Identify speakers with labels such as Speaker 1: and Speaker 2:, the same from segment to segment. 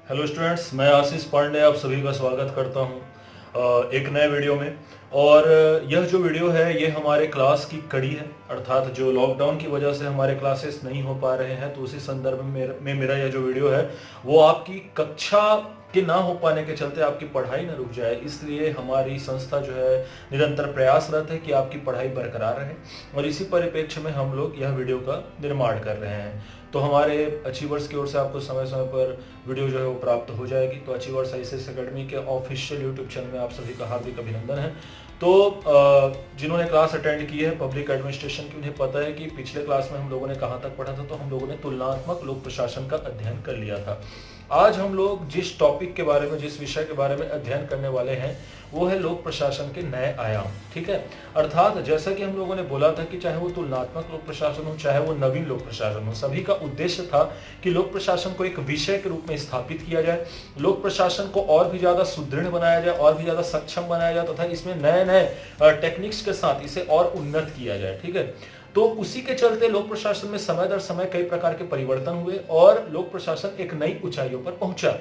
Speaker 1: Hello students, मैं आशीष पांडे आप सभी का स्वागत करता हूं एक नए वीडियो में। और यह जो वीडियो है ये हमारे क्लास की कड़ी है, अर्थात जो लॉकडाउन की वजह से हमारे क्लासेस नहीं हो पा रहे हैं, तो उसी संदर्भ में मेरा यह जो वीडियो है वो आपकी कक्षा के ना हो पाने के चलते आपकी पढ़ाई न रुक जाए, इसलिए हमारी संस्था जो है निरंतर प्रयासरत है कि आपकी पढ़ाई बरकरार रहे, और इसी परिप्रेक्ष्य में हम लोग यह वीडियो का निर्माण कर रहे हैं। तो हमारे अचीवर्स की ओर से आपको समय समय पर वीडियो जो है वो प्राप्त हो जाएगी। तो अचीवर्स आईसीएस एकेडमी के ऑफिशियल यूट्यूब चैनल में आप सभी का हार्दिक अभिनंदन है। तो जिन्होंने क्लास अटेंड की है पब्लिक एडमिनिस्ट्रेशन की, उन्हें पता है कि पिछले क्लास में हम लोगों ने कहाँ तक पढ़ा था। तो हम लोगों ने तुलनात्मक लोक प्रशासन का अध्ययन कर लिया था। आज हम लोग जिस टॉपिक के बारे में, जिस विषय के बारे में अध्ययन करने वाले हैं वो है लोक प्रशासन के नए आयाम। ठीक है, अर्थात जैसा कि हम लोगों ने बोला था कि चाहे वो तुलनात्मक लोक प्रशासन हो चाहे वो नवीन लोक प्रशासन हो, सभी का उद्देश्य था कि लोक प्रशासन को एक विषय के रूप में स्थापित किया जाए, लोक प्रशासन को और भी ज्यादा सुदृढ़ बनाया जाए, और भी ज्यादा सक्षम बनाया जाए, तथा इसमें नए नए टेक्निक्स के साथ इसे और उन्नत किया जाए। ठीक है, तो उसी के चलते लोक प्रशासन में समय दर समय कई प्रकार के परिवर्तन हुए और लोक प्रशासन एक नई ऊंचाइयों पर पहुंचा,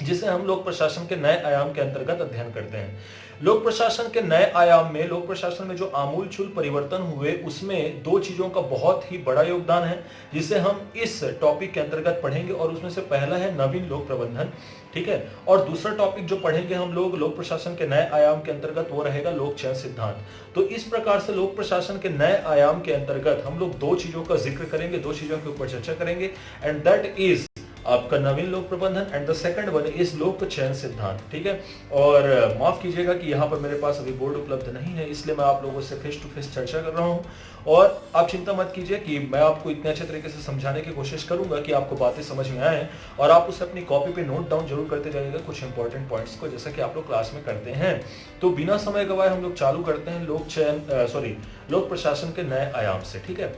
Speaker 1: जिसे हम लोक प्रशासन के नए आयाम के अंतर्गत अध्ययन करते हैं। लोक प्रशासन के नए आयाम में, लोक प्रशासन में जो आमूलचूल परिवर्तन हुए उसमें दो चीजों का बहुत ही बड़ा योगदान है, जिसे हम इस टॉपिक के अंतर्गत पढ़ेंगे। और उसमें से पहला है नवीन लोक प्रबंधन। ठीक है, और दूसरा टॉपिक जो पढ़ेंगे हम लोग लोक प्रशासन के नए आयाम के अंतर्गत वो रहेगा लोक चयन सिद्धांत। तो इस प्रकार से लोक प्रशासन के नए आयाम के अंतर्गत हम लोग दो चीजों का जिक्र करेंगे, दो चीजों के ऊपर चर्चा करेंगे, एंड दैट इज आपका नवीन लोक प्रबंधन and the second one is लोक चयन सिद्धांत। ठीक है, और माफ कीजिएगा कि यहाँ पर मेरे पास अभी बोर्ड उपलब्ध नहीं है, इसलिए मैं आप लोगों से फेस टू फेस चर्चा कर रहा हूँ। और आप चिंता मत कीजिए कि मैं आपको इतने अच्छे तरीके से समझाने की कोशिश करूंगा कि आपको बातें समझ में आए, और आप उसे अपनी कॉपी पे नोट डाउन जरूर करते जाइएगा कुछ इंपॉर्टेंट पॉइंट्स को, जैसा कि आप लोग क्लास में करते हैं। तो बिना समय गवाए हम लोग चालू करते हैं लोक प्रशासन के नए आयाम से। ठीक है,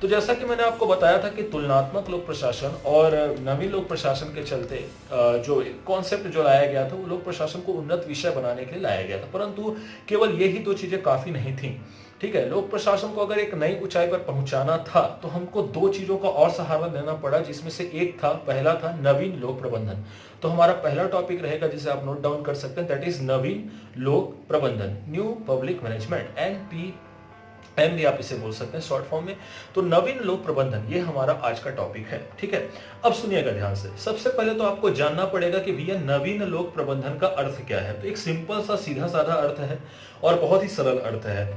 Speaker 1: तो जैसा कि मैंने आपको बताया था कि तुलनात्मक लोक प्रशासन और नवीन लोक प्रशासन के चलते जो कॉन्सेप्ट जो लाया गया था वो लोक प्रशासन को उन्नत विषय बनाने के लिए लाया गया था, परंतु केवल यही दो चीजें काफी नहीं थी। ठीक है, लोक प्रशासन को अगर एक नई ऊंचाई पर पहुंचाना था तो हमको दो चीजों का और सहारा लेना पड़ा, जिसमें से एक था, पहला था नवीन लोक प्रबंधन। तो हमारा पहला टॉपिक रहेगा जिसे आप नोट डाउन कर सकते हैं, दैट इज नवीन लोक प्रबंधन, न्यू पब्लिक मैनेजमेंट, NPM भी आप इसे बोल सकते हैं शॉर्ट फॉर्म में। तो नवीन लोक प्रबंधन ये हमारा आज का टॉपिक है। ठीक है, अब सुनिएगा ध्यान से। सबसे पहले तो आपको जानना पड़ेगा कि भैया नवीन लोक प्रबंधन का अर्थ क्या है। तो एक सिंपल सा सीधा साधा अर्थ है और बहुत ही सरल अर्थ है।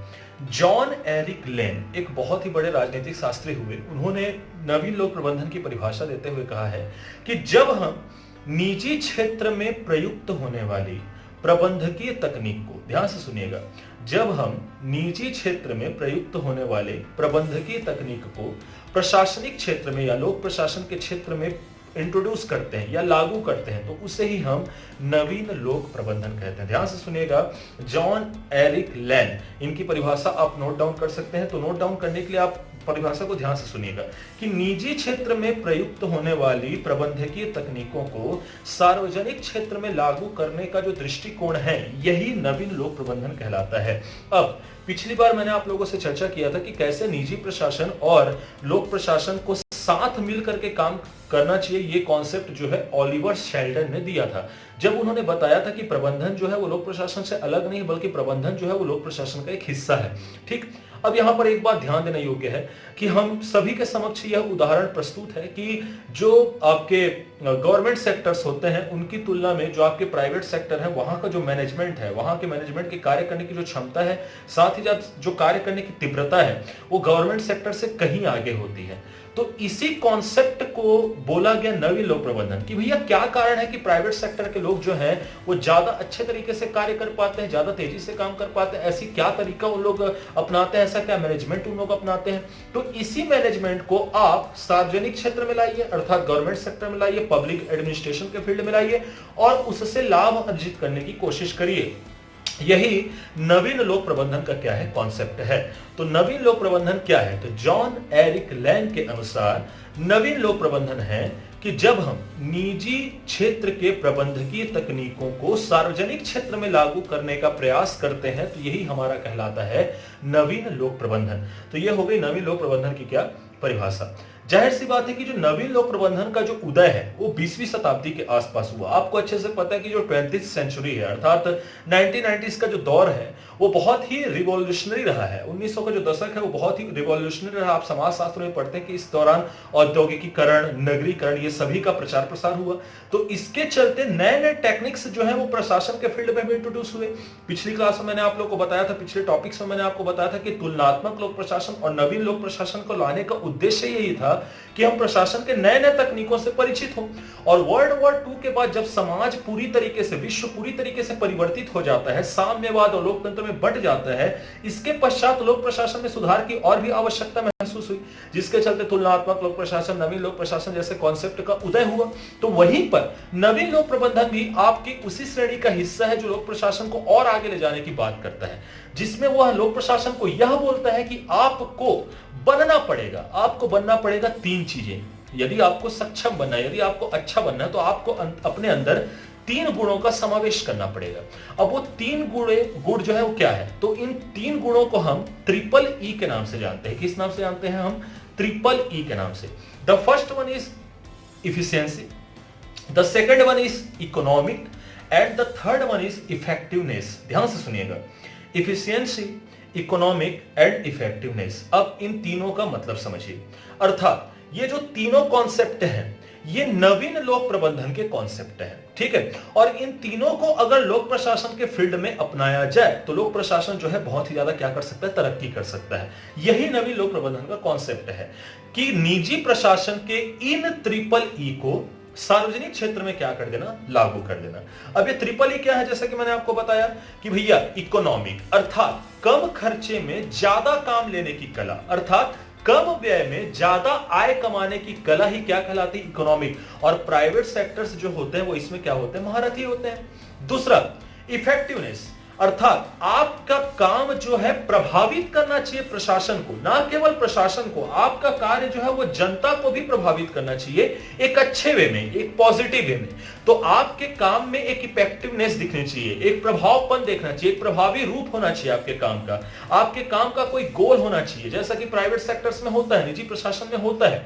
Speaker 1: जॉन एरिक लेन एक बहुत ही बड़े राजनीतिक शास्त्री हुए, उन्होंने नवीन लोक प्रबंधन की परिभाषा देते हुए कहा है कि जब हम निजी क्षेत्र में प्रयुक्त होने वाली प्रबंधकीय तकनीक को, ध्यान से सुनिएगा, जब हम निजी क्षेत्र में प्रयुक्त होने वाले प्रबंधकीय तकनीक को प्रशासनिक क्षेत्र में या लोक प्रशासन के क्षेत्र में इंट्रोड्यूस करते हैं या लागू करते हैं, तो उसे ही हम नवीन लोक प्रबंधन कहते हैं। ध्यान से सुनिएगा, जॉन एरिक लैन, इनकी परिभाषा आप नोट डाउन कर सकते हैं। तो नोट डाउन करने के लिए आप परिभाषा को ध्यान से सुनिएगा कि निजी क्षेत्र में प्रयुक्त होने वाली प्रबंधकीय तकनीकों को सार्वजनिक क्षेत्र में लागू करने का जो दृष्टिकोण है यही नवीन लोक प्रबंधन कहलाता है। अब पिछली बार मैंने आप लोगों से चर्चा किया था कि कैसे निजी प्रशासन और लोक प्रशासन को साथ मिलकर के काम करना चाहिए। ये कॉन्सेप्ट जो है ओलिवर शेल्डन ने दिया था, जब उन्होंने बताया था कि प्रबंधन जो है वो लोक प्रशासन से अलग नहीं बल्कि प्रबंधन जो है वो लोक प्रशासन का एक हिस्सा है। ठीक, अब यहां पर एक बात ध्यान देने योग्य है कि हम सभी के समक्ष यह उदाहरण प्रस्तुत है कि जो आपके गवर्नमेंट सेक्टर्स होते हैं उनकी तुलना में जो आपके प्राइवेट सेक्टर है वहां का जो मैनेजमेंट है, वहां के मैनेजमेंट के कार्य करने की जो क्षमता है, साथ ही साथ जो कार्य करने की तीव्रता है, वो गवर्नमेंट सेक्टर से कहीं आगे होती है। तो इसी कॉन्सेप्ट को बोला गया नवीन लोक प्रबंधन कि भैया क्या कारण है कि प्राइवेट सेक्टर के लोग जो हैं वो ज्यादा अच्छे तरीके से कार्य कर पाते हैं, ज्यादा तेजी से काम कर पाते हैं, ऐसी क्या तरीका उन लोग अपनाते हैं, ऐसा क्या मैनेजमेंट उन लोग अपनाते हैं। तो इसी मैनेजमेंट को आप सार्वजनिक क्षेत्र में लाइए, अर्थात गवर्नमेंट सेक्टर में लाइए, पब्लिक एडमिनिस्ट्रेशन के फील्ड में लाइए और उससे लाभ अर्जित करने की कोशिश करिए। यही नवीन लोक प्रबंधन का क्या है, कॉन्सेप्ट है। तो नवीन लोक प्रबंधन क्या है, तो जॉन एरिक लैन के अनुसार नवीन लोक प्रबंधन है कि जब हम निजी क्षेत्र के प्रबंधकीय तकनीकों को सार्वजनिक क्षेत्र में लागू करने का प्रयास करते हैं, तो यही हमारा कहलाता है नवीन लोक प्रबंधन। तो यह हो गई नवीन लोक प्रबंधन की क्या परिभाषा। जाहिर सी बात है कि जो नवीन लोक प्रबंधन का जो उदय है वो 20वीं शताब्दी के आसपास हुआ। आपको अच्छे से पता है कि जो 20th सेंचुरी है अर्थात 1990s का जो दौर है वो बहुत ही रिवॉल्यूशनरी रहा है। 1900 का जो दशक है वो बहुत ही रिवॉल्यूशनरी रहा। आप समाज शास्त्र में पढ़ते हैं कि इस दौरान औद्योगिकीकरण, नगरीकरण, ये सभी का प्रचार प्रसार हुआ। तो इसके चलते नए नए टेक्निक्स जो है वो प्रशासन के फील्ड में भी इंट्रोड्यूस हुए। पिछली क्लास में मैंने आप लोगों को बताया था, पिछले टॉपिक्स में मैंने आपको बताया था कि तुलनात्मक लोक प्रशासन और नवीन लोक प्रशासन को लाने का उद्देश्य यही था कि हम प्रशासन के नए नए तकनीकों से परिचित हों। और वर्ल्ड वॉर 2 के बाद जब समाज पूरी तरीके से, विश्व पूरी तरीके से परिवर्तित हो जाता है, साम्यवाद और लोकतंत्र में बंट जाता है, इसके पश्चात लोक प्रशासन में सुधार की और भी आवश्यकता महसूस हुई, जिसके चलते तुलनात्मक लोक प्रशासन, नवीन लोक प्रशासन जैसे कॉन्सेप्ट का उदय हुआ। तो वहीं पर नवीन लोक प्रबंधन भी आपकी उसी श्रेणी का हिस्सा है जो लोक प्रशासन को और आगे ले जाने की बात करता है, जिसमें वह लोक प्रशासन को यह बोलता है कि आपको बनना पड़ेगा 3 चीजें। यदि आपको सक्षम बनना है, यदि आपको अच्छा बनना है, तो आपको अपने अंदर 3 गुणों का समावेश करना पड़ेगा। अब वो 3 गुण जो है वो क्या है? तो इन 3 गुणों को हम ट्रिपल ई के नाम से जानते हैं। किस नाम से जानते हैं हम? ट्रिपल ई के नाम से। The first one is efficiency, the second one is economic and the third one is effectiveness. ध्यान से सुनिएगा, इफिशियंसी, इकोनॉमिक एंड इफेक्टिवनेस। अब इन तीनों का मतलब समझिए, अर्थात ये जो तीनों कॉन्सेप्ट हैं ये नवीन लोक प्रबंधन के कॉन्सेप्ट हैं, ठीक है। और इन तीनों को अगर लोक प्रशासन के फील्ड में अपनाया जाए तो लोक प्रशासन जो है बहुत ही ज्यादा क्या कर सकता है? तरक्की कर सकता है। यही नवीन लोक प्रबंधन का कॉन्सेप्ट है कि निजी प्रशासन के इन ट्रिपल ई को सार्वजनिक क्षेत्र में क्या कर देना? लागू कर देना। अब ये ट्रिपल ई क्या है? जैसा कि मैंने आपको बताया कि भैया इकोनॉमिक अर्थात कम खर्चे में ज्यादा काम लेने की कला, अर्थात कम व्यय में ज्यादा आय कमाने की कला ही क्या कहलाती है? इकोनॉमिक। और प्राइवेट सेक्टर्स जो होते हैं वो इसमें क्या होते हैं? महारथी होते हैं। दूसरा इफेक्टिवनेस, अर्थात आपका काम जो है प्रभावित करना चाहिए प्रशासन को, ना केवल प्रशासन को, आपका कार्य जो है वो जनता को भी प्रभावित करना चाहिए एक अच्छे वे में, एक पॉजिटिव वे में। तो आपके काम में एक इफेक्टिवनेस दिखनी चाहिए, एक प्रभावपन देखना चाहिए, एक प्रभावी रूप होना चाहिए आपके काम का। आपके काम का कोई गोल होना चाहिए, जैसा कि प्राइवेट सेक्टर्स में होता है, निजी प्रशासन में होता है।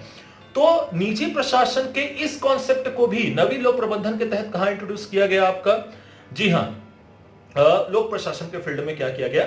Speaker 1: तो निजी प्रशासन के इस कॉन्सेप्ट को भी नवीन लोक प्रबंधन के तहत कहां इंट्रोड्यूस किया गया आपका? जी हां, लोक प्रशासन के फील्ड में क्या किया गया?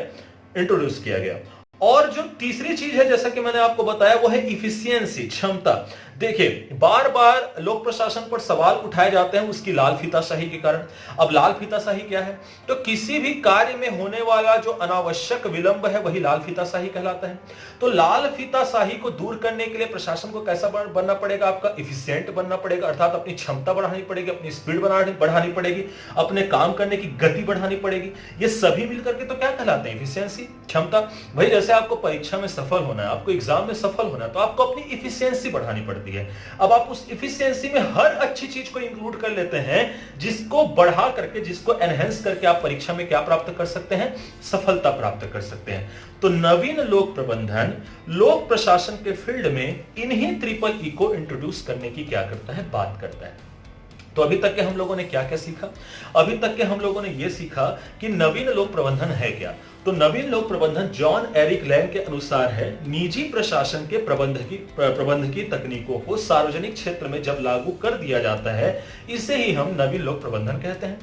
Speaker 1: इंट्रोड्यूस किया गया। और जो तीसरी चीज है जैसा कि मैंने आपको बताया वो है इफिशियंसी, क्षमता। देखिए बार बार लोक प्रशासन पर सवाल उठाए जाते हैं उसकी लाल फीताशाही के कारण। अब लाल फीताशाही क्या है? तो किसी भी कार्य में होने वाला जो अनावश्यक विलंब है वही लाल फीताशाही कहलाता है। तो लाल फीताशाही को दूर करने के लिए प्रशासन को कैसा बनना पड़ेगा? आपका इफिशियंट बनना पड़ेगा, अर्थात अपनी क्षमता बढ़ानी पड़ेगी, अपनी स्पीड बढ़ानी पड़ेगी, अपने काम करने की गति बढ़ानी पड़ेगी। ये सभी मिलकर के तो क्या कहलाते हैं? इफिशियंसी, क्षमता। भाई जैसे आपको परीक्षा में सफल होना है, आपको एग्जाम में सफल होना है, तो आपको अपनी इफिशियंसी बढ़ानी पड़ती है। अब आप उस इफिशियंसी में हर अच्छी चीज को इंक्लूड कर लेते हैं, जिसको बढ़ा करके, जिसको एनहेंस करके आप परीक्षा में क्या प्राप्त कर सकते हैं? सफलता प्राप्त कर सकते हैं। तो नवीन लोक प्रबंधन लोक प्रशासन के फील्ड में इन्हीं ट्रिपल ई को इंट्रोड्यूस करने की क्या करता है? बात करता है। तो अभी तक के हम लोगों ने क्या क्या सीखा? अभी तक के हम लोगों ने यह सीखा कि नवीन लोक प्रबंधन है क्या। तो नवीन लोक प्रबंधन जॉन एरिक लैंग के अनुसार है निजी प्रशासन के प्रबंध की तकनीकों को सार्वजनिक क्षेत्र में जब लागू कर दिया जाता है, इसे ही हम नवीन लोक प्रबंधन कहते हैं।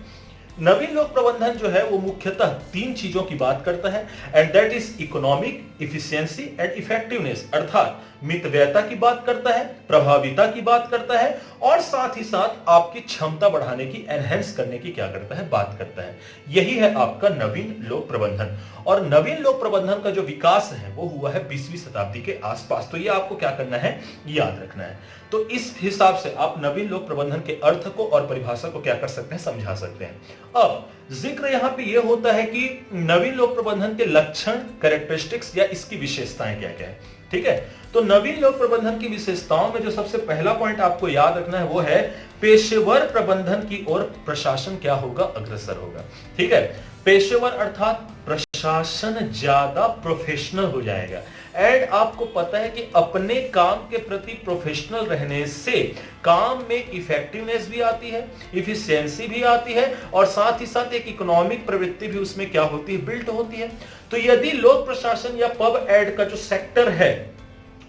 Speaker 1: नवीन लोक प्रबंधन जो है वो मुख्यतः 3 चीजों की बात करता है, and that is economic, efficiency and effectiveness, अर्थात मितव्ययता की बात करता है, प्रभाविता की बात करता है, और साथ ही साथ आपकी क्षमता बढ़ाने की, एनहेंस करने की क्या करता है? बात करता है। यही है आपका नवीन लोक प्रबंधन। और नवीन लोक प्रबंधन का जो विकास है वो हुआ है 20वीं शताब्दी के आसपास। तो ये आपको क्या करना है? याद रखना है। तो इस हिसाब से आप नवीन लोक प्रबंधन के अर्थ को और परिभाषा को क्या कर सकते हैं? समझा सकते हैं। अब जिक्र यहां पे ये होता है कि नवीन लोक प्रबंधन के लक्षण, कैरेक्टरिस्टिक्स या इसकी विशेषताएं क्या क्या है, ठीक है। तो नवीन लोक प्रबंधन की विशेषताओं में जो सबसे पहला पॉइंट आपको याद रखना है वो है पेशेवर प्रबंधन की ओर प्रशासन क्या होगा? अग्रसर होगा, ठीक है। पेशेवर अर्थात प्रशासन ज्यादा प्रोफेशनल हो जाएगा। एंड आपको पता है कि अपने काम के प्रति प्रोफेशनल रहने से काम में इफेक्टिवनेस भी आती है, इफिशियंसी भी आती है, और साथ ही साथ एक इकोनॉमिक प्रवृत्ति भी उसमें क्या होती है? बिल्ट होती है। तो यदि लोक प्रशासन या पब एड का जो सेक्टर है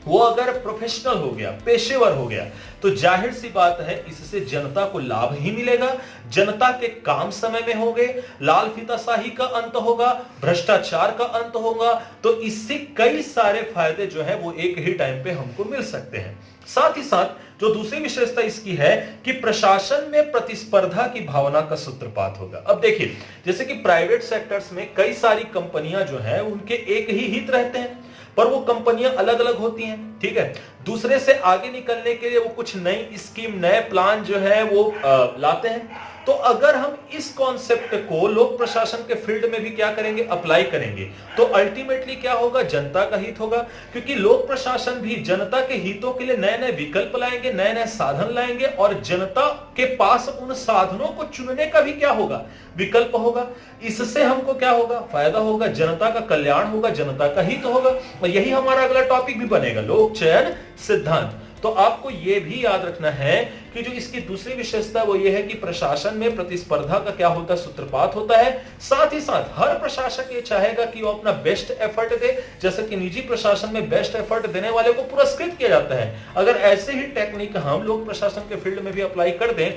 Speaker 1: वो अगर प्रोफेशनल हो गया, पेशेवर हो गया, तो जाहिर सी बात है इससे जनता को लाभ ही मिलेगा, जनता के काम समय में होंगे, लाल फीताशाही का अंत होगा, भ्रष्टाचार का अंत होगा, तो इससे कई सारे फायदे जो है वो एक ही टाइम पे हमको मिल सकते हैं। साथ ही साथ जो दूसरी विशेषता इसकी है कि प्रशासन में प्रतिस्पर्धा की भावना का सूत्रपात होगा। अब देखिए, जैसे कि प्राइवेट सेक्टर्स में कई सारी कंपनियां जो है उनके एक ही हित रहते हैं, पर वो कंपनियां अलग अलग होती हैं, ठीक है। दूसरे से आगे निकलने के लिए वो कुछ नई स्कीम, नए प्लान जो है वो लाते हैं। तो अगर हम इस कॉन्सेप्ट को लोक प्रशासन के फील्ड में भी क्या करेंगे, अप्लाई करेंगे, तो अल्टीमेटली क्या होगा, जनता का हित होगा, क्योंकि लोक प्रशासन भी जनता के हितों के लिए नए नए विकल्प लाएंगे, नए नए साधन लाएंगे, और जनता के पास उन साधनों को चुनने का भी क्या होगा, विकल्प होगा। इससे हमको क्या होगा, फायदा होगा, जनता का कल्याण होगा, जनता का हित होगा। और यही हमारा अगला टॉपिक भी बनेगा, लोक चयन सिद्धांत। तो आपको यह भी याद रखना है कि जो इसकी दूसरी विशेषता वो ये है कि प्रशासन में प्रतिस्पर्धा का क्या होता है, सूत्रपात होता है। साथ ही साथ हर प्रशासक ये चाहेगा कि वो अपना बेस्ट एफर्ट दे, जैसे कि निजी प्रशासन में बेस्ट एफर्ट देने वाले को पुरस्कृत किया जाता है। अगर ऐसे ही टेक्निक हम लोग प्रशासन के फील्ड में भी अप्लाई कर दें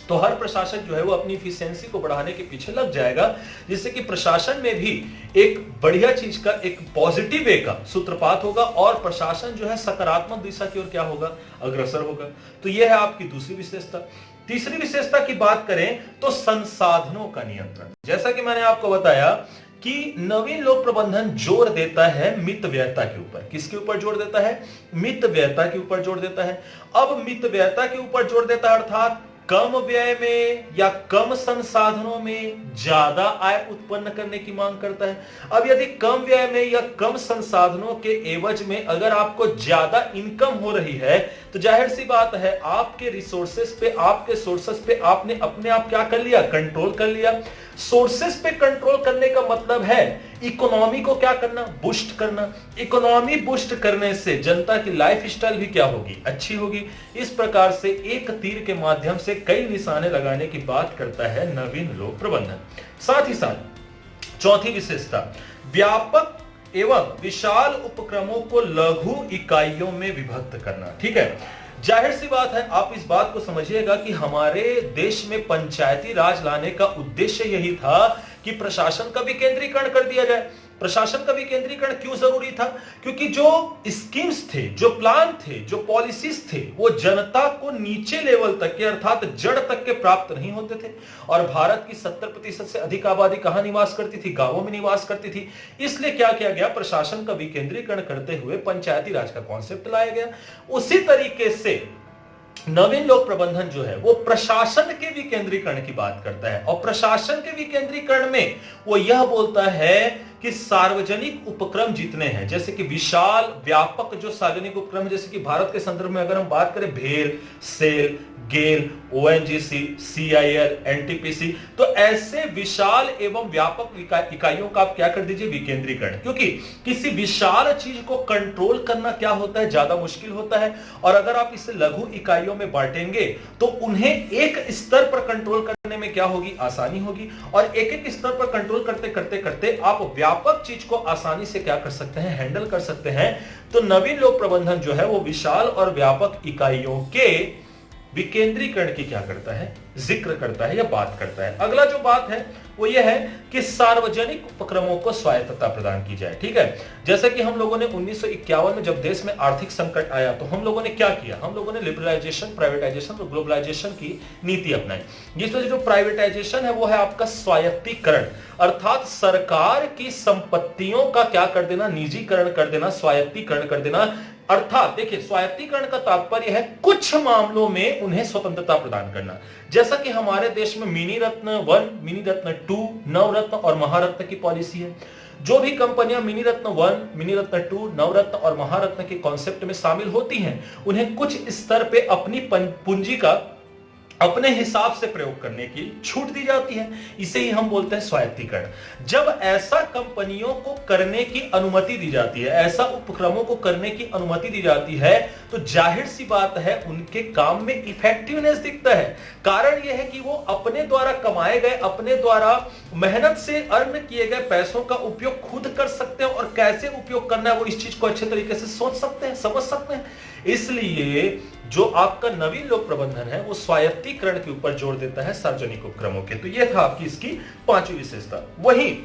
Speaker 1: तो हर प्रशासक जो है वो अपनी इफिशिएंसी को बढ़ाने के पीछे लग जाएगा, जिससे कि प्रशासन में भी एक बढ़िया चीज का, एक पॉजिटिव वे का सूत्रपात होगा और प्रशासन जो है सकारात्मक दिशा की ओर क्या होगा, अग्रसर होगा। तो यह है आपकी दूसरी विशेषता। तीसरी विशेषता की बात करें तो संसाधनों का नियंत्रण। जैसा कि मैंने आपको बताया कि नवीन लोक प्रबंधन जोर देता है मितव्ययता के ऊपर। किसके ऊपर जोर देता है, मितव्ययता के ऊपर जोर देता है। अब मितव्ययता के ऊपर जोर देता है अर्थात कम व्यय में या कम संसाधनों में ज्यादा आय उत्पन्न करने की मांग करता है। अब यदि कम व्यय में या कम संसाधनों के एवज में अगर आपको ज्यादा इनकम हो रही है, तो जाहिर सी बात है आपके रिसोर्सेस पे, आपके सोर्सेस पे आपने अपने आप क्या कर लिया, कंट्रोल कर लिया। सोर्सेस पे कंट्रोल करने का मतलब है इकोनॉमी को क्या करना, बूस्ट करना। इकोनॉमी बूस्ट करने से जनता की लाइफ स्टाइल भी क्या होगी, अच्छी होगी। इस प्रकार से एक तीर के माध्यम से कई निशाने लगाने की बात करता है नवीन लोक प्रबंधन। साथ ही साथ चौथी विशेषता, व्यापक एवं विशाल उपक्रमों को लघु इकाइयों में विभक्त करना। ठीक है, जाहिर सी बात है, आप इस बात को समझिएगा कि हमारे देश में पंचायती राज लाने का उद्देश्य यही था कि प्रशासन का विकेंद्रीकरण कर दिया जाए। प्रशासन का विकेंद्रीकरण क्यों जरूरी था, क्योंकि जो स्कीम्स थे, जो प्लान थे, जो पॉलिसीज थे, वो जनता को नीचे लेवल तक के अर्थात जड़ तक के प्राप्त नहीं होते थे। और भारत की 70% से अधिक आबादी कहां निवास करती थी, गांवों में निवास करती थी। इसलिए क्या किया गया, प्रशासन का विकेंद्रीकरण करते हुए पंचायती राज का कॉन्सेप्ट लाया गया। उसी तरीके से नवीन लोक प्रबंधन जो है वो प्रशासन के विकेंद्रीकरण की बात करता है, और प्रशासन के विकेंद्रीकरण में वो यह बोलता है कि सार्वजनिक उपक्रम जितने हैं, जैसे कि विशाल व्यापक जो सार्वजनिक उपक्रम, जैसे कि भारत के संदर्भ में अगर हम बात करें भेल, सेल, गेल, ओएनजीसी, सीआईएल, एनटीपीसी, तो ऐसे विशाल एवं व्यापक इकाइयों का आप क्या कर दीजिए, विकेंद्रीकरण। क्योंकि किसी विशाल चीज को कंट्रोल करना क्या होता है, ज्यादा मुश्किल होता है, और अगर आप इसे लघु इकाइयों में बांटेंगे तो उन्हें एक स्तर पर कंट्रोल करने में क्या होगी, आसानी होगी। और एक एक स्तर पर कंट्रोल करते करते करते आप व्यापक चीज को आसानी से क्या कर सकते हैं, हैंडल कर सकते हैं। तो नवीन लोक प्रबंधन जो है वो विशाल और व्यापक इकाइयों के विकेंद्रीकरण की क्या करता है, जिक्र करता है या बात करता है। अगला जो बात है वो ये है कि सार्वजनिक उपक्रमों को स्वायत्तता प्रदान की जाए। ठीक है, जैसे कि हम लोगों ने 1951 में जब देश में आर्थिक संकट आया तो हम लोगों ने क्या किया, हम लोगों ने लिबरलाइजेशन, प्राइवेटाइजेशन और ग्लोबलाइजेशन की नीति अपनाई, जिसमें जो प्राइवेटाइजेशन है वो है आपका स्वायत्तीकरण, अर्थात सरकार की संपत्तियों का क्या कर देना, निजीकरण कर देना, स्वायत्तीकरण कर देना। अर्थात देखिए, स्वायत्तीकरण का तात्पर्य है कुछ मामलों में उन्हें स्वतंत्रता प्रदान करना। जैसा कि हमारे देश में मिनी रत्न 1, मिनी रत्न 2, नवरत्न और महारत्न की पॉलिसी है। जो भी कंपनियां मिनी रत्न 1, मिनी रत्न 2, नवरत्न और महारत्न के कॉन्सेप्ट में शामिल होती हैं, उन्हें कुछ स्तर पे अपनी पूंजी का अपने हिसाब से प्रयोग करने की छूट दी जाती है। इसे ही हम बोलते हैं स्वायत्तीकरण। जब ऐसा कंपनियों को करने की अनुमति दी जाती है, ऐसा उपक्रमों को करने की अनुमति दी जाती है, तो जाहिर सी बात है उनके काम में इफेक्टिवनेस दिखता है। कारण यह है कि वो अपने द्वारा कमाए गए, अपने द्वारा मेहनत से अर्न किए गए पैसों का उपयोग खुद कर सकते हैं और कैसे उपयोग करना है वो इस चीज को अच्छे तरीके से सोच सकते हैं, समझ सकते हैं। इसलिए जो आपका नवीन लोक प्रबंधन है वो स्वायत्तीकरण के ऊपर जोर देता है सार्वजनिक उपक्रमों के। तो ये था आपकी इसकी पांचवी विशेषता। वहीं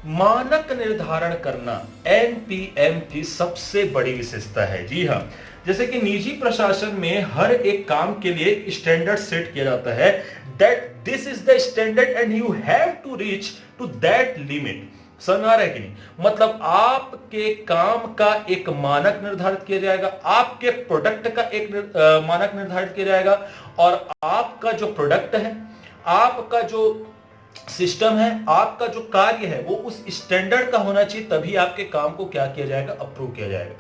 Speaker 1: मानक निर्धारण करना एनपीएम की सबसे बड़ी विशेषता है। जी हां, जैसे कि निजी प्रशासन में हर एक काम के लिए स्टैंडर्ड सेट किया जाता है, that this is the standard and you have to reach to that limit. समझ आ रहा है कि नहीं? मतलब आपके काम का एक मानक निर्धारित किया जाएगा, आपके प्रोडक्ट का एक मानक निर्धारित किया जाएगा, और आपका जो प्रोडक्ट है, आपका जो सिस्टम है, आपका जो कार्य है वो उस स्टैंडर्ड का होना चाहिए, तभी आपके काम को क्या किया जाएगा, अप्रूव किया जाएगा।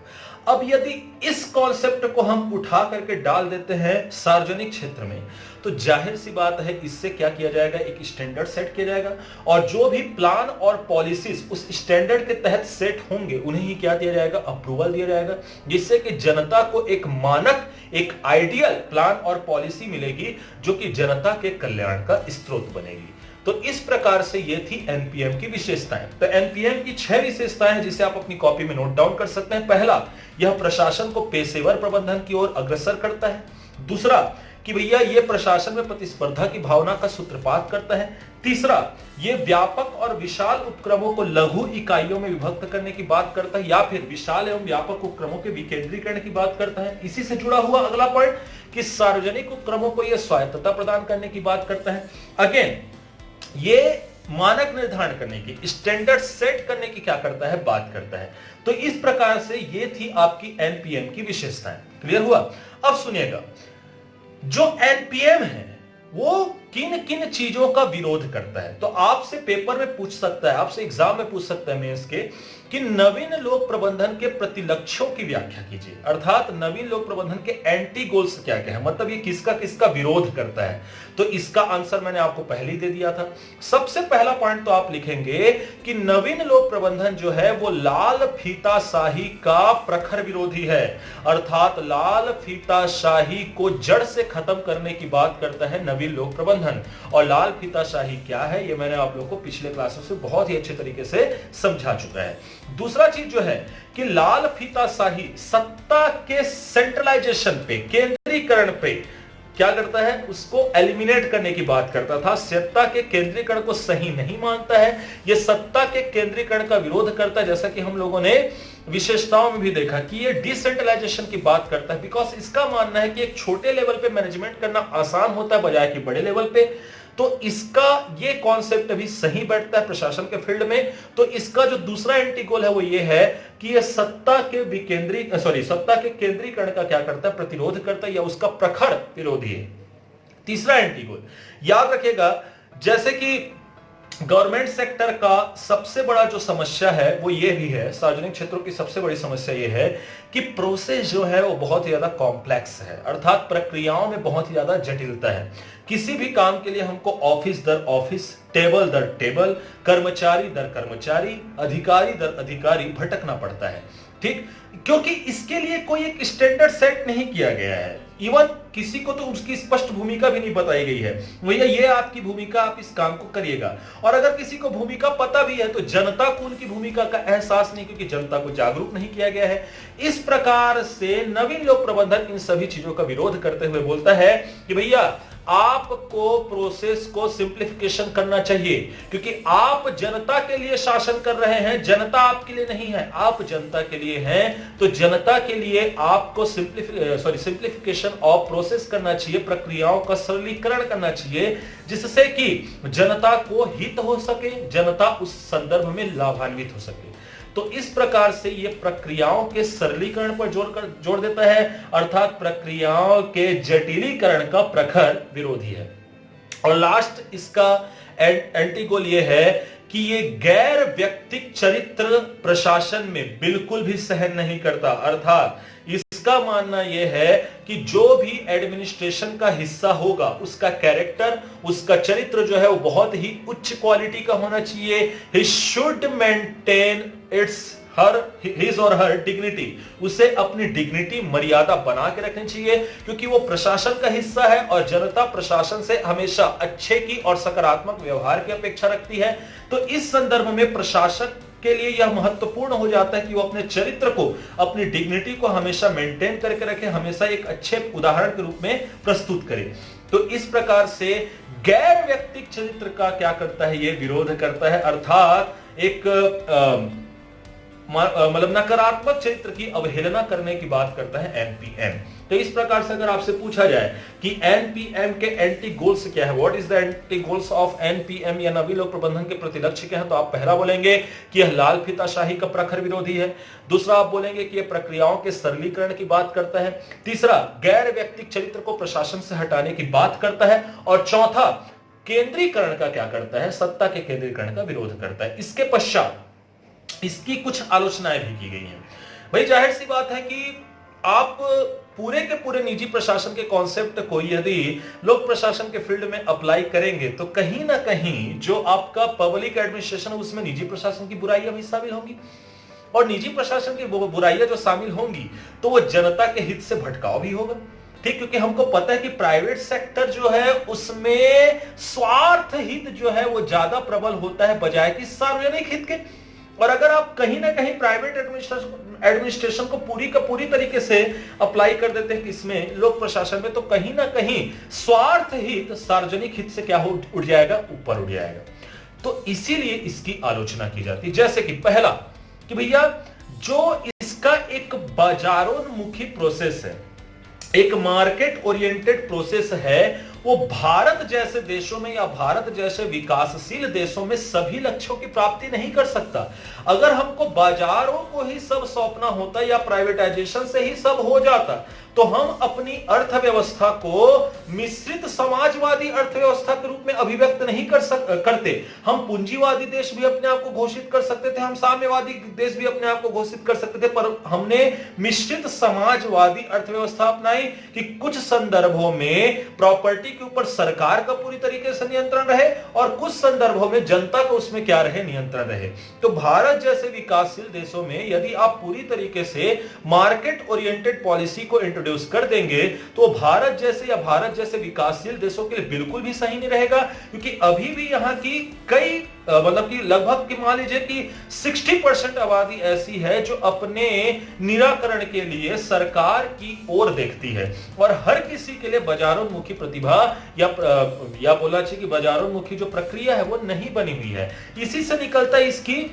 Speaker 1: अब यदि इस कॉन्सेप्ट को हम उठा करके डाल देते हैं सार्वजनिक क्षेत्र में, तो जाहिर सी बात है इससे क्या किया जाएगा, एक स्टैंडर्ड सेट किया जाएगा, और जो भी प्लान और पॉलिसीज उस स्टैंडर्ड के तहत सेट होंगे उन्हें ही क्या दिया जाएगा, अप्रूवल दिया जाएगा, जिससे कि जनता को एक मानक, एक आइडियल प्लान और पॉलिसी मिलेगी जो कि जनता के कल्याण का स्रोत बनेगी। तो इस प्रकार से ये थी एनपीएम की विशेषताएं। तो एनपीएम की 6 विशेषताएं हैं जिसे आप अपनी कॉपी में नोट डाउन कर सकते हैं। पहला, यह प्रशासन को पेशेवर प्रबंधन की ओर अग्रसर करता है। दूसरा, कि भैया ये प्रशासन में प्रतिस्पर्धा की भावना का सूत्रपात करता है। तीसरा, ये व्यापक और विशाल उपक्रमों को लघु इकाइयों में विभक्त करने की बात करता है, या फिर विशाल एवं व्यापक उपक्रमों के विकेंद्रीकरण की बात करता है। इसी से जुड़ा हुआ अगला पॉइंट कि सार्वजनिक उपक्रमों को यह स्वायत्तता प्रदान करने की बात करता है। अगेन, ये मानक निर्धारण करने की, स्टैंडर्ड सेट करने की क्या करता है, बात करता है। तो इस प्रकार से ये थी आपकी एनपीएम की विशेषताएं। क्लियर हुआ? अब सुनिएगा, जो एनपीएम है वो किन किन चीजों का विरोध करता है। तो आपसे पेपर में पूछ सकता है, आपसे एग्जाम में पूछ सकता है मेंस के, कि नवीन लोक प्रबंधन के प्रतिलक्ष्यों की व्याख्या कीजिए। अर्थात नवीन लोक प्रबंधन के एंटी गोल्स क्या क्या है, मतलब ये किसका किसका विरोध करता है। तो इसका आंसर मैंने आपको पहले ही दे दिया था। सबसे पहला पॉइंट तो आप लिखेंगे कि नवीन लोक प्रबंधन जो है वो लाल फीताशाही का प्रखर विरोधी है। अर्थात लाल फीताशाही को जड़ से खत्म करने की बात करता है नवीन लोक प्रबंधन। और लाल फीताशाही क्या है, ये मैंने आप लोगों को पिछले क्लासों से बहुत ही अच्छे तरीके से समझा चुका है। दूसरा चीज जो है कि लाल फीताशाही सत्ता के सेंट्रलाइजेशन पे, केंद्रीकरण पे क्या करता है, उसको एलिमिनेट करने की बात करता था। सत्ता के केंद्रीकरण को सही नहीं मानता है, यह सत्ता के केंद्रीकरण का विरोध करता है। जैसा कि हम लोगों ने विशेषताओं में भी देखा कि ये डिसेंट्रलाइजेशन की बात करता है, बिकॉज इसका मानना है कि एक छोटे लेवल पे मैनेजमेंट करना आसान होता है बजाय कि बड़े लेवल पे। तो इसका ये कॉन्सेप्ट अभी सही बैठता है प्रशासन के फील्ड में। तो इसका जो दूसरा एंटी गोल है वो ये है कि ये सत्ता के केंद्रीकरण का क्या करता है, प्रतिरोध करता है, या उसका प्रखर विरोधी है। तीसरा एंटी गोल याद रखिएगा, जैसे कि गवर्नमेंट सेक्टर का सबसे बड़ा जो समस्या है वो ये भी है, सार्वजनिक क्षेत्रों की सबसे बड़ी समस्या ये है कि प्रोसेस जो है वो बहुत ही ज्यादा कॉम्प्लेक्स है। अर्थात प्रक्रियाओं में बहुत ही ज्यादा जटिलता है। किसी भी काम के लिए हमको ऑफिस दर ऑफिस, टेबल दर टेबल, कर्मचारी दर कर्मचारी, अधिकारी दर अधिकारी भटकना पड़ता है। ठीक, क्योंकि इसके लिए कोई एक स्टैंडर्ड सेट नहीं किया गया है। इवन किसी को तो उसकी स्पष्ट भूमिका भी नहीं बताई गई है, भैया ये आपकी भूमिका, आप इस काम को करिएगा। और अगर किसी को भूमिका पता भी है तो जनता को उनकी भूमिका का एहसास नहीं, क्योंकि जनता को जागरूक नहीं किया गया है। इस प्रकार से नवीन लोक प्रबंधन इन सभी चीजों का विरोध करते हुए बोलता है कि भैया आपको प्रोसेस को सिंप्लीफिकेशन करना चाहिए, क्योंकि आप जनता के लिए शासन कर रहे हैं, जनता आपके लिए नहीं है, आप जनता के लिए हैं। तो जनता के लिए आपको सिंप्लीफिकेशन ऑफ प्रोसेस करना चाहिए, प्रक्रियाओं का सरलीकरण करना चाहिए, जिससे कि जनता को हित हो सके, जनता उस संदर्भ में लाभान्वित हो सके। तो इस प्रकार से ये प्रक्रियाओं के सरलीकरण पर जोर देता है, अर्थात प्रक्रियाओं के जटिलीकरण का प्रखर विरोधी है। और लास्ट इसका एंटी गोल ये है कि ये गैर व्यक्तिक चरित्र प्रशासन में बिल्कुल भी सहन नहीं करता। अर्थात इसका मानना यह है कि जो भी एडमिनिस्ट्रेशन का हिस्सा होगा उसका कैरेक्टर, उसका चरित्र जो है वो बहुत ही उच्च क्वालिटी का होना चाहिए। He should maintain it's her his और हर डिग्निटी, उसे अपनी डिग्निटी मर्यादा बना के रखनी चाहिए, क्योंकि वो प्रशासन का हिस्सा है और जनता प्रशासन से हमेशा अच्छे की और सकारात्मक व्यवहार की अपेक्षा रखती है। तो इस संदर्भ में प्रशासक के लिए यह महत्वपूर्ण हो जाता है कि वो अपने चरित्र को, अपनी डिग्निटी को हमेशा मेंटेन करके रखे, हमेशा एक अच्छे उदाहरण के रूप में प्रस्तुत करे। तो इस प्रकार से गैर व्यक्तिक चरित्र का क्या करता है, ये विरोध करता है, अर्थात एक मतलब नकारात्मक चरित्र की अवहेलना करने की बात करता है एनपीएम। तो इस प्रकार से अगर आपसे पूछा जाए कि एनपीएम के एंटी गोल्स क्या है, what is the anti goals of NPM या नवी लोक प्रबंधन के प्रतिलक्ष्य क्या है, तो आप पहला बोलेंगे कि यह लाल फीताशाही का प्रखर विरोधी है। दूसरा आप बोलेंगे कि यह प्रक्रियाओं के सरलीकरण की बात करता है। तीसरा, गैर व्यक्तिक चरित्र को प्रशासन से हटाने की बात करता है। और चौथा, केंद्रीकरण का क्या करता है, सत्ता के केंद्रीकरण का विरोध करता है। इसके पश्चात इसकी कुछ आलोचनाएं भी की गई हैं। भाई जाहिर सी बात है कि आप पूरे के पूरे निजी प्रशासन के कॉन्सेप्ट को यदि लोक प्रशासन के फील्ड में अप्लाई करेंगे तो कहीं ना कहीं जो आपका पब्लिक एडमिनिस्ट्रेशन है उसमें निजी प्रशासन की बुराइयां भी शामिल होंगी, और निजी प्रशासन की बुराइयां जो शामिल होंगी तो वो जनता के हित से भटकाव भी होगा। ठीक, क्योंकि हमको पता है कि प्राइवेट सेक्टर जो है उसमें स्वार्थ हित जो है वो ज्यादा प्रबल होता है बजाय कि सार्वजनिक हित के। और अगर आप कहीं ना कहीं प्राइवेट एडमिनिस्ट्रेशन को पूरी का पूरी तरीके से अप्लाई कर देते हैं इसमें लोक प्रशासन में, तो कहीं ना कहीं स्वार्थ हित सार्वजनिक हित से क्या हो उठ जाएगा, ऊपर उठ जाएगा। तो इसीलिए इसकी आलोचना की जाती है। जैसे कि पहला कि भैया जो इसका एक बाजारोन्मुखी प्रोसेस है, एक मार्केट ओरिएंटेड प्रोसेस है, वो भारत जैसे देशों में या भारत जैसे विकासशील देशों में सभी लक्ष्यों की प्राप्ति नहीं कर सकता। अगर हमको बाजारों को ही सब सौंपना होता या प्राइवेटाइजेशन से ही सब हो जाता तो हम अपनी अर्थव्यवस्था को मिश्रित समाजवादी अर्थव्यवस्था के रूप में अभिव्यक्त नहीं करते। हम पूंजीवादी देश भी अपने आप को घोषित कर सकते थे, हम साम्यवादी देश भी अपने आप को घोषित कर सकते थे, पर हमने मिश्रित समाजवादी अर्थव्यवस्था अपनाई कि कुछ संदर्भों में प्रॉपर्टी के ऊपर सरकार का पूरी तरीके से नियंत्रण रहे और कुछ संदर्भों में जनता को उसमें क्या रहे, नियंत्रण रहे। तो भारत जैसे विकासशील देशों में यदि आप पूरी तरीके से मार्केट ओरिएंटेड पॉलिसी को इंट्रोड्यूस कर देंगे तो भारत जैसे या भारत जैसे विकासशील देशों के लिए बिल्कुल भी सही नहीं रहेगा, क्योंकि अभी भी यहाँ की कई मतलब कि लगभग कि मान लीजिए कि 60% आबादी ऐसी है जो अपने निराकरण के लिए सरकार की ओर देखती है, और हर किसी के लिए बाजारोन्मुखी प्रतिभा या बोला चाहिए कि बाजारोन्मुखी जो प्रक्रिया है वो नहीं बनी हुई है। इसी से निकलता है इसकी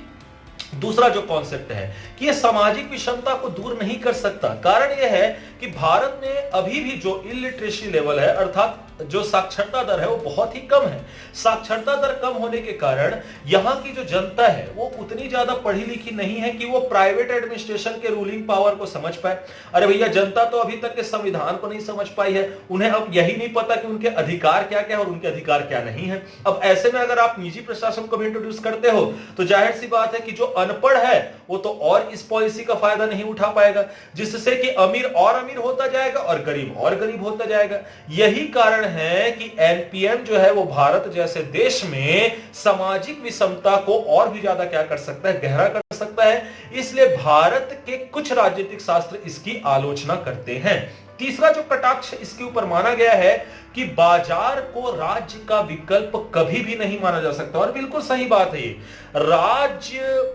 Speaker 1: दूसरा जो कॉन्सेप्ट है कि यह सामाजिक विषमता को दूर नहीं कर सकता। कारण यह है कि भारत में अभी भी जो इलिटरेसी लेवल है, अर्थात जो साक्षरता दर है वो बहुत ही कम है। साक्षरता दर कम होने के कारण यहाँ की जो जनता है वो उतनी ज्यादा पढ़ी लिखी नहीं है कि वो प्राइवेट एडमिनिस्ट्रेशन के रूलिंग पावर को समझ पाए। अरे भैया, जनता तो अभी तक के संविधान को नहीं समझ पाई है, उन्हें अब यही नहीं पता कि उनके अधिकार क्या क्या है और उनके अधिकार क्या नहीं है। अब ऐसे में अगर आप निजी प्रशासन को भी इंट्रोड्यूस करते हो तो जाहिर सी बात है कि जो अनपढ़ है वो तो और इस पॉलिसी का फायदा नहीं उठा पाएगा, जिससे कि अमीर और अमीर होता जाएगा और गरीब और गरीब होता जाएगा। यही कारण है कि एनपीएम जो है वो भारत जैसे देश में सामाजिक विषमता को और भी ज्यादा क्या कर सकता है, गहरा कर सकता है। इसलिए भारत के कुछ राजनीतिक शास्त्र इसकी आलोचना करते हैं। तीसरा जो कटाक्ष इसके ऊपर माना गया है कि बाजार को राज्य का विकल्प कभी भी नहीं माना जा सकता, और बिल्कुल सही बात है। राज्य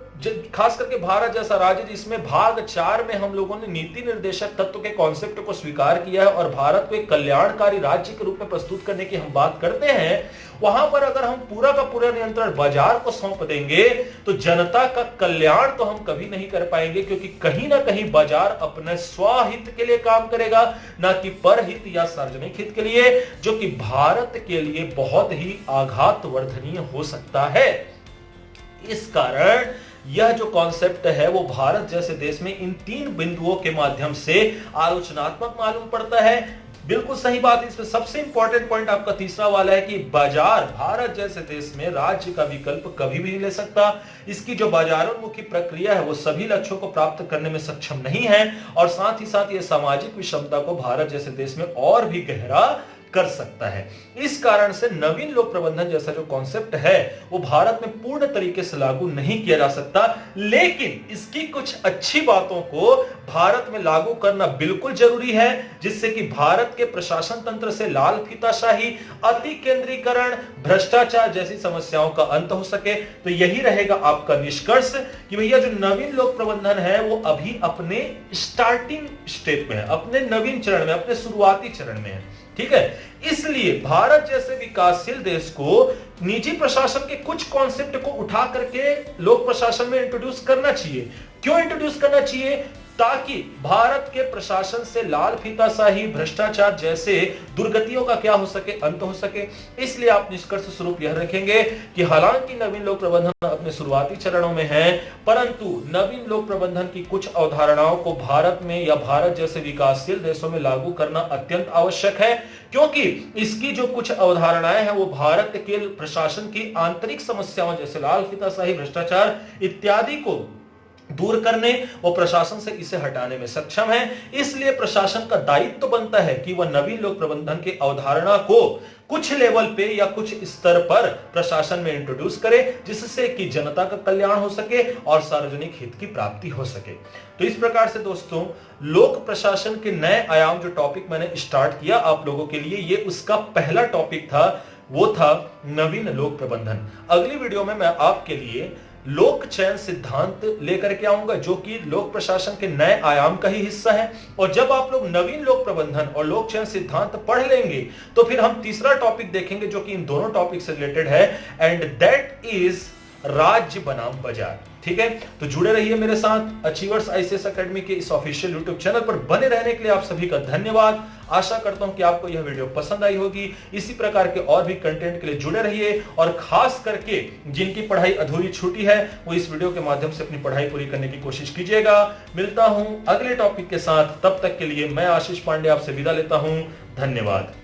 Speaker 1: खास करके भारत जैसा राज्य जिसमें भाग 4 में हम लोगों ने नीति निर्देशक तत्व के कॉन्सेप्ट को स्वीकार किया है और भारत को एक कल्याणकारी राज्य के रूप में प्रस्तुत करने की हम बात करते हैं, वहां पर अगर हम पूरा का पूरा नियंत्रण बाजार को सौंप देंगे तो जनता का कल्याण तो हम कभी नहीं कर पाएंगे, क्योंकि कहीं ना कहीं बाजार अपने स्वहित के लिए काम करेगा, ना कि परहित या सार्वजनिक हित के लिए, जो कि भारत के लिए बहुत ही आघातवर्धनीय हो सकता है। इस कारण यह जो कॉन्सेप्ट है वो भारत जैसे देश में इन 3 बिंदुओं के माध्यम से आलोचनात्मक मालूम पड़ता है। बिल्कुल सही बात। इसमें सबसे इंपॉर्टेंट पॉइंट आपका तीसरा वाला है कि बाजार भारत जैसे देश में राज्य का विकल्प कभी भी नहीं ले सकता। इसकी जो बाजारोन्मुखी प्रक्रिया है वो सभी लक्ष्यों को प्राप्त करने में सक्षम नहीं है, और साथ ही साथ ये सामाजिक विषमता को भारत जैसे देश में और भी गहरा कर सकता है। इस कारण से नवीन लोक प्रबंधन जैसा जो कॉन्सेप्ट है वो भारत में पूर्ण तरीके से लागू नहीं किया जा सकता, लेकिन इसकी कुछ अच्छी बातों को भारत में लागू करना बिल्कुल जरूरी है, जिससे कि भारत के प्रशासन तंत्र से लाल फीताशाही, अति केंद्रीकरण, भ्रष्टाचार जैसी समस्याओं का अंत हो सके। तो यही रहेगा आपका निष्कर्ष कि भैया जो नवीन लोक प्रबंधन है वो अभी अपने स्टार्टिंग स्टेप में है, अपने नवीन चरण में, अपने शुरुआती चरण में है। ठीक है, इसलिए भारत जैसे विकासशील देश को निजी प्रशासन के कुछ कॉन्सेप्ट को उठा करके लोक प्रशासन में इंट्रोड्यूस करना चाहिए। क्यों इंट्रोड्यूस करना चाहिए? ताकि भारत के प्रशासन से लाल फीताशाही, भ्रष्टाचार जैसे दुर्गतियों का क्या हो सके, अंत हो सके। इसलिए आप निष्कर्ष स्वरूप यह रखेंगे कि हालांकि नवीन लोक प्रबंधन अपने शुरुआती चरणों में है, परंतु नवीन लोक प्रबंधन की कुछ अवधारणाओं को भारत में या भारत जैसे विकासशील देशों में लागू करना अत्यंत आवश्यक है, क्योंकि इसकी जो कुछ अवधारणाएं हैं वो भारत के प्रशासन की आंतरिक समस्याओं जैसे लाल फीताशाही, भ्रष्टाचार इत्यादि को दूर करने और प्रशासन से इसे हटाने में सक्षम है। इसलिए प्रशासन का दायित्व तो बनता है कि वह नवीन लोक प्रबंधन की अवधारणा को कुछ लेवल पे या कुछ स्तर पर प्रशासन में इंट्रोड्यूस करे, जिससे कि जनता का कल्याण हो सके और सार्वजनिक हित की प्राप्ति हो सके। तो इस प्रकार से दोस्तों, लोक प्रशासन के नए आयाम जो टॉपिक मैंने स्टार्ट किया आप लोगों के लिए, ये उसका पहला टॉपिक था, वो था नवीन लोक प्रबंधन। अगली वीडियो में मैं आपके लिए लोक चयन सिद्धांत लेकर के आऊंगा, जो कि लोक प्रशासन के नए आयाम का ही हिस्सा है। और जब आप लोग नवीन लोक प्रबंधन और लोक चयन सिद्धांत पढ़ लेंगे तो फिर हम तीसरा टॉपिक देखेंगे जो कि इन दोनों टॉपिक से रिलेटेड है, एंड दैट इज राज्य बनाम बाजार। ठीक है, तो जुड़े रहिए मेरे साथ अचीवर्स आईसीएस एकेडमी के इस ऑफिशियल यूट्यूब चैनल पर। बने रहने के लिए आप सभी का धन्यवाद। आशा करता हूं कि आपको यह वीडियो पसंद आई होगी। इसी प्रकार के और भी कंटेंट के लिए जुड़े रहिए, और खास करके जिनकी पढ़ाई अधूरी छूटी है वो इस वीडियो के माध्यम से अपनी पढ़ाई पूरी करने की कोशिश कीजिएगा। मिलता हूं अगले टॉपिक के साथ, तब तक के लिए मैं आशीष पांडे आपसे विदा लेता हूं। धन्यवाद।